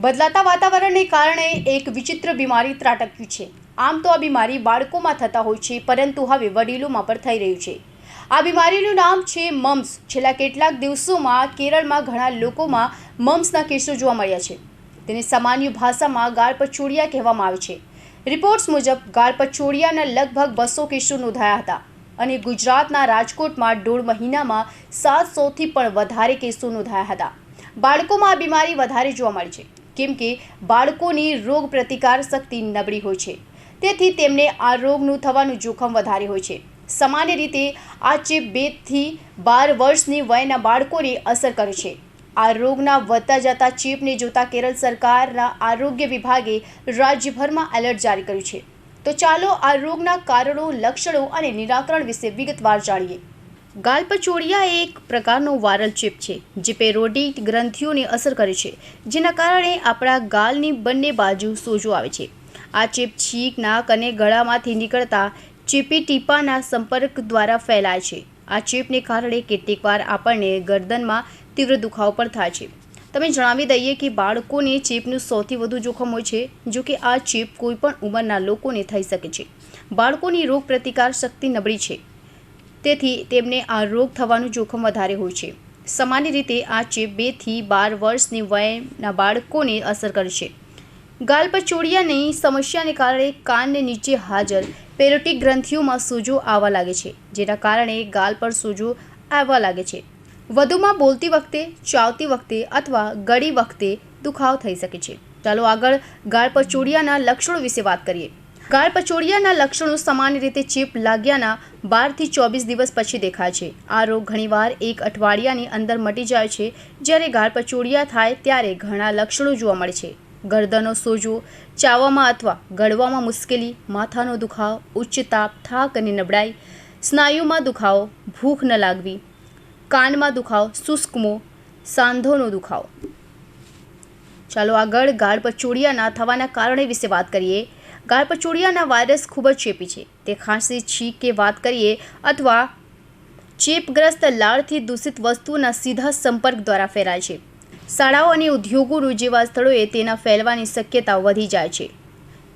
બદલાતા વાતાવરણને કારણે એક વિચિત્ર બીમારી ત્રાટક્યું છે। આમ તો આ બીમારી બાળકોમાં થતા હોય છે, પરંતુ હવે વડીલોમાં પણ થઈ રહ્યું છે। આ બીમારીનું નામ છે મમ્સ। છેલ્લા કેટલાક દિવસોમાં કેરળમાં ઘણા લોકોમાં મમ્સના કેસો જોવા મળ્યા છે। તેને સામાન્ય ભાષામાં ગાળપચોડિયા કહેવામાં આવે છે। રિપોર્ટ્સ મુજબ ગાળપચોડિયાના લગભગ 200 કેસો નોંધાયા હતા અને ગુજરાતના રાજકોટમાં 1.5 મહિનામાં 700થી પણ વધારે કેસો નોંધાયા હતા। બાળકોમાં આ બીમારી વધારે જોવા મળી છે, કેમ કે બાળકોની રોગ પ્રતિકાર શક્તિ નબળી હોય છે, તેથી તેમને આ રોગનું થવાનું જોખમ વધારે હોય છે। સામાન્ય રીતે આ ચેપ 2 થી 12 વર્ષની વયના બાળકોને અસર કરે છે। આ રોગના વધતા જતા ચેપને જોતા કેરળ સરકારના આરોગ્ય વિભાગે રાજ્યભરમાં એલર્ટ જારી કર્યું છે। તો ચાલો આ રોગના કારણો, લક્ષણો અને નિરાકરણ વિશે વિગતવાર જાણીએ। ગાળપચોડિયા એ એક પ્રકારનો વાયરલ ચેપ છે જે પેરોટિડ ગ્રંથિઓને અસર કરે છે, જેના કારણે આપણા ગાલની બંને બાજુ સોજો આવે છે। આ ચેપ છીંક, નાક અને ગળામાંથી નીકળતા ચેપી ટીપાના સંપર્ક દ્વારા ફેલાય છે। આ ચેપને કારણે કેટલીકવાર આપણને ગરદનમાં તીવ્ર દુખાવો પણ થાય છે। તમે જણાવી દઈએ કે બાળકોને ચેપનું સૌથી વધુ જોખમ હોય છે, જો કે આ ચેપ કોઈપણ ઉંમરના લોકોને થઈ શકે છે। બાળકોની રોગ પ્રતિકાર શક્તિ નબળી છે, તેથી તેમને આ રોગ થવાનું જોખમ વધારે હોય છે। સામાન્ય રીતે આ ચેપ 2 થી 12 વર્ષની વયના બાળકોને અસર કરે છે। ગાળપચોડિયાની સમસ્યાને કારણે કાનને નીચે હાજર પેરોટિડ ગ્રંથિઓમાં સોજો આવવા લાગે છે, જેના કારણે ગાલ પર સોજો આવવા લાગે છે। વધુમાં બોલતી વખતે, ચાવતી વખતે અથવા ગળી વખતે દુખાવો થઈ શકે છે। ચાલો આગળ ગાળપચોડિયાના લક્ષણો વિશે વાત કરીએ। ગાળપચોડિયાના લક્ષણો સામાન્ય રીતે ચેપ લાગ્યાના 12 થી 24 દિવસ પછી દેખાય છે। આ રોગ ઘણીવાર 1 અઠવાડિયાની અંદર મટી જાય છે। જ્યારે ગાળપચોડિયા થાય ત્યારે ઘણા લક્ષણો જોવા મળે છે: ગરદનનો સોજો, ચાવવામાં અથવા ગળવામાં મુશ્કેલી, માથાનો દુખાવો, ઉચ્ચ તાપ, થાક અને નબળાઈ, સ્નાયુમાં દુખાવો, ભૂખ ન લાગવી, કાનમાં દુખાવો, શુષ્ક મોં, સાંધોનો દુખાવો। ચાલો આગળ ગાળપચોડિયાના થવાના કારણે વિશે વાત કરીએ। ગાળપચોડિયાના વાયરસ ખૂબ જ ચેપી છે। તે ખાંસી, છીંક કે વાત કરીએ અથવા ચેપગ્રસ્ત લાળથી દૂષિત વસ્તુઓના સીધા સંપર્ક દ્વારા ફેલાય છે। શાળાઓ અને ઉદ્યોગો જેવા સ્થળોએ તેના ફેલાવાની શક્યતા વધી જાય છે।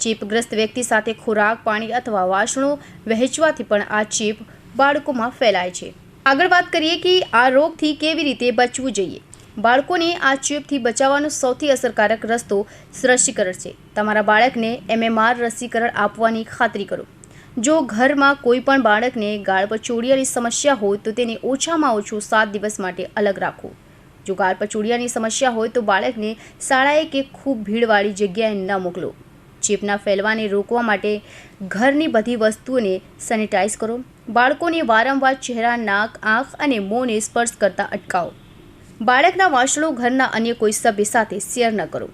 ચેપગ્રસ્ત વ્યક્તિ સાથે ખોરાક, પાણી અથવા વાસણો વહેંચવાથી પણ આ ચેપ બાળકોમાં ફેલાય છે। આગળ વાત કરીએ કે આ રોગથી કેવી રીતે બચવું જોઈએ। બાળકોને આ ચેપથી બચાવવાનો સૌથી અસરકારક રસ્તો રસીકરણ છે। તમારા બાળકને MMR રસીકરણ આપવાની ખાતરી કરો। જો ઘરમાં કોઈ પણ બાળકને ગાળપચોડિયાની સમસ્યા હોય તો તેને ઓછામાં ઓછું 7 દિવસ માટે અલગ રાખો। જો ગાળપચોડિયાની સમસ્યા હોય તો બાળકને શાળાએ કે ખૂબ ભીડવાળી જગ્યાએ ન મોકલો। ચેપના ફેલાવાને રોકવા માટે ઘરની બધી વસ્તુઓને સેનિટાઈઝ કરો। બાળકોને વારંવાર ચહેરા, નાક, આંખ અને મોંને સ્પર્શ કરતા અટકાવો। બાળકના વાસણો ઘરના અન્ય કોઈ સભ્ય સાથે શેર ન કરો।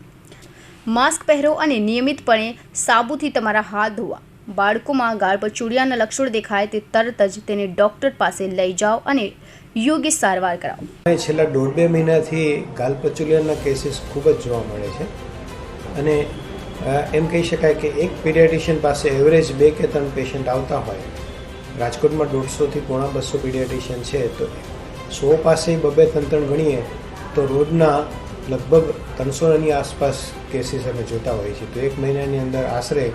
માસ્ક પહેરો અને નિયમિતપણે સાબુથી તમારા હાથ ધોવા। બાળકોમાં ગાળપચોડિયાના લક્ષણો દેખાય તે તરત જ તેને ડૉક્ટર પાસે લઈ જાઓ અને યોગ્ય સારવાર કરાવો। છેલ્લા 1.5-2 મહિનાથી ગાળપચોડિયાના કેસીસ ખૂબ જ જોવા મળે છે અને એમ કહી શકાય કે એક પીડિયાટ્રિશિયન પાસે એવરેજ 2 કે 3 પેશન્ટ આવતા હોય। રાજકોટમાં 150થી પોણા 200 પીડિયાટ્રિશિયન છે, તો 100 પાસે 2-3 ગણીએ તો રોજના લગભગ 300ની આસપાસ કેસીસ અમે જોતા હોઈએ છીએ। તો એક મહિનાની અંદર આશરે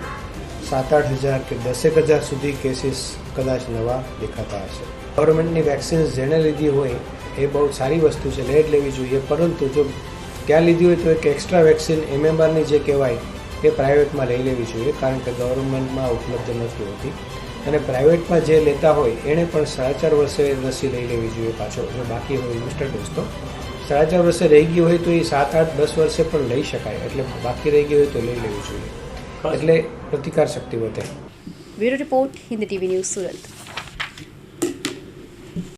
7-8 હજાર કે 10 હજાર સુધી કેસીસ કદાચ નવા દેખાતા હશે। ગવર્મેન્ટની વેક્સિન્સ જેણે લીધી હોય એ બહુ સારી વસ્તુ છે, લેટ લેવી જોઈએ, પરંતુ જો ત્યાં લીધી હોય તો એક એક્સ્ટ્રા વેક્સિન MMRની જે કહેવાય એ પ્રાઇવેટમાં લઈ લેવી જોઈએ, કારણ કે ગવર્મેન્ટમાં ઉપલબ્ધ નથી હોતી અને પ્રાઇવેટમાં જે લેતા હોય એણે પણ 4.5 વર્ષે રસી લઈ લેવી જોઈએ। પાછો જો બાકી હોય બુસ્ટર ડોઝ તો 4.5 વર્ષે રહી ગઈ હોય તો એ 7-8-10 વર્ષે પણ લઈ શકાય, એટલે બાકી રહી ગઈ હોય તો લઈ લેવી જોઈએ, એટલે પ્રતિકાર શક્તિ વધે। Bureau report, Hind TV news, Surat.